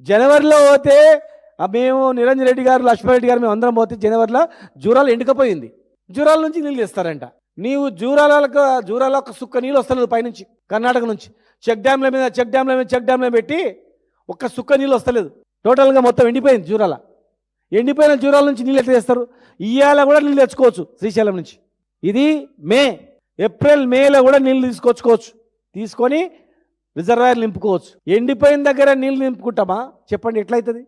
జనవరిలో పోతే మేము నిరంజన్ రెడ్డి గారు లక్ష్మణరెడ్డి గారు మేము అందరం పోతే జనవరిలో జూరాలు ఎండుకపోయింది. జూరాల నుంచి నీళ్ళు ఇస్తారంట. నీవు జూరాల ఒక సుక్క నీళ్ళు వస్తలేదు పైనుంచి కర్ణాటక నుంచి చెక్ డ్యాంల పెట్టి ఒక్క సుక్క నీళ్ళు వస్తలేదు. టోటల్గా మొత్తం ఎండిపోయింది జూరాల. ఎండిపోయిన జూరాల నుంచి నీళ్ళు ఎట్లా చేస్తారు? ఇవాళ కూడా నీళ్ళు తెచ్చుకోవచ్చు శ్రీశైలం నుంచి. ఇది ఏప్రిల్ మేలో కూడా నీళ్ళు తీసుకొచ్చుకోవచ్చు. తీసుకొని రిజర్వాయర్ నింపుకోవచ్చు. ఎండిపోయిన దగ్గర నీళ్ళు నింపుకుంటామా చెప్పండి? ఎట్లయితుంది?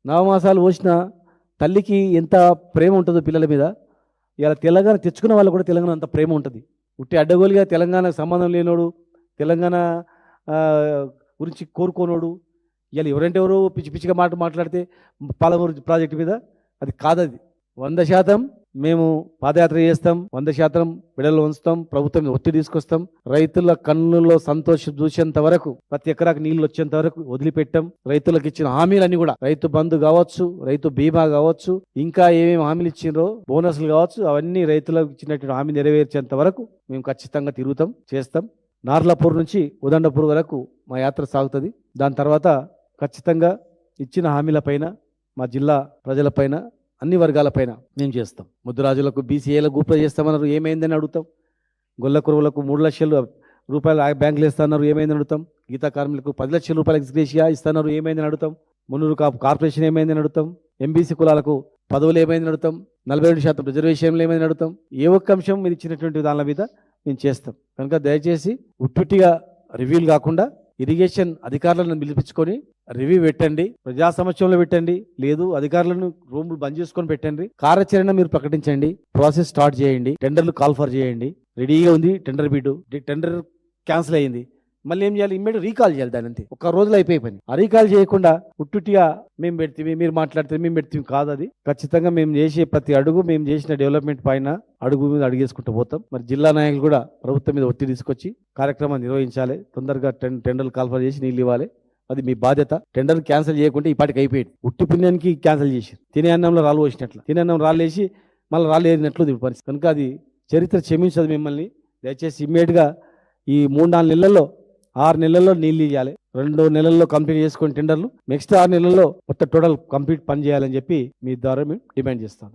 నవమాసాలు పోసిన తల్లికి ఎంత ప్రేమ ఉంటుందో పిల్లల మీద. ఇలా తెలంగాణ తెచ్చుకున్న వాళ్ళు కూడా తెలంగాణ అంత ప్రేమ ఉంటుంది. ఉట్టి అడ్డగోలుగా తెలంగాణకు సంబంధం లేనోడు, తెలంగాణ గురించి కోరుకోనోడు ఇలా ఎవరంటే ఎవరు పిచ్చి పిచ్చిగా మాట్లాడితే పాలమూరు ప్రాజెక్టు మీద అది కాదది. 100% మేము పాదయాత్ర చేస్తాం, 100% బిడలు ఉంచుతాం, ప్రభుత్వం ఒత్తిడి తీసుకొస్తాం. రైతుల కన్నుల్లో సంతోషం చూసేంత వరకు, ప్రతి ఎకరాకు నీళ్లు వచ్చేంత వరకు వదిలిపెట్టాం. రైతులకు ఇచ్చిన హామీలన్నీ కూడా, రైతు బంధు కావచ్చు, రైతు బీమా కావచ్చు, ఇంకా ఏమేమి హామీలు ఇచ్చిండ్రో బోనస్లు కావచ్చు, అవన్నీ రైతులకు ఇచ్చినటువంటి హామీ నెరవేర్చేంత వరకు మేము ఖచ్చితంగా తిరుగుతాం, చేస్తాం. నార్లాపూర్ నుంచి ఉదండపూర్ వరకు మా యాత్ర సాగుతుంది. దాని తర్వాత ఖచ్చితంగా ఇచ్చిన హామీలపైన, మా జిల్లా ప్రజలపైన, అన్ని వర్గాలపైన మేము చేస్తాం. ముద్దురాజులకు బీసీఏలకు గూప్ల చేస్తామన్నారు, ఏమైందని అడుగుతాం. గొల్ల కురువులకు 3 లక్షల రూపాయలు బ్యాంకులు ఇస్తాన్నారు, ఏమైందని అడుగుతాం. గీతా కార్మికులకు 10 లక్షల రూపాయలు ఎక్స్గ్రేషియా ఇస్తున్నారు, ఏమైందని అడుగుతాం. మున్నూరు కార్పొరేషన్ ఏమైందని అడుగుతాం. ఎంబీసీ కులాలకు పదవులు ఏమైందని అడుగుతాం. 42% రిజర్వేషన్లు ఏమైందని అడుగుతాం. ఏ ఒక్క అంశం మీరు ఇచ్చినటువంటి దాని మీద మేము చేస్తాం. కనుక దయచేసి ఉట్టుట్టిగా రివ్యూలు కాకుండా ఇరిగేషన్ అధికారులను పిలిపించుకొని రివ్యూ పెట్టండి, ప్రజా సమక్షంలో పెట్టండి. లేదు అధికారులను రూములు బంద్ చేసుకొని పెట్టండి. కార్యాచరణ మీరు ప్రకటించండి, ప్రాసెస్ స్టార్ట్ చేయండి, టెండర్లు కాల్ ఫర్ చేయండి. రెడీగా ఉంది టెండర్ బిడ్డు, టెండర్ క్యాన్సిల్ అయ్యింది, మళ్ళీ ఏం చేయాలి? ఇమ్మీడియట్ రీకాల్ చేయాలి. దాని అంతే, ఒక రోజులో అయిపోయి పని. ఆ రీకాల్ చేయకుండా ఉట్టుట్టిగా మేము పెడితే మీరు మాట్లాడితే మేము పెడితే కాదు. అది ఖచ్చితంగా మేము చేసే ప్రతి అడుగు, మేము చేసిన డెవలప్మెంట్ పైన అడుగు మీద అడిగేసుకుంటూ పోతాం. మరి జిల్లా నాయకులు కూడా ప్రభుత్వం మీద ఒత్తిడి తీసుకొచ్చి కార్యక్రమాన్ని నిర్వహించాలి. తొందరగా టెండర్లు కాల్ఫర్ చేసి నీళ్ళు ఇవ్వాలి. అది మీ బాధ్యత. టెండర్ క్యాన్సిల్ చేయకుంటే ఈ పాటికి అయిపోయింది. ఉట్టి పుణ్యానికి క్యాన్సిల్ చేసి తినే అన్నంలో రాళ్ళు పోసినట్లు, తినే అన్నం రాళ్ళు వేసి మళ్ళీ రాళ్ళు ఏరినట్లు పరిస్థితి. కనుక అది చరిత్ర క్షమించదు మిమ్మల్ని. దయచేసి ఇమ్మీడియట్గా ఈ 3-4 నెలల్లో, 6 నెలల్లో నీళ్ళు ఇవ్వాలి. 2 నెలల్లో కంప్లీట్ చేసుకొని టెండర్లు, నెక్స్ట్ 6 నెలల్లో మొత్తం టోటల్ కంప్లీట్ పని చేయాలని చెప్పి మీ ద్వారా మేము డిమాండ్ చేస్తాను.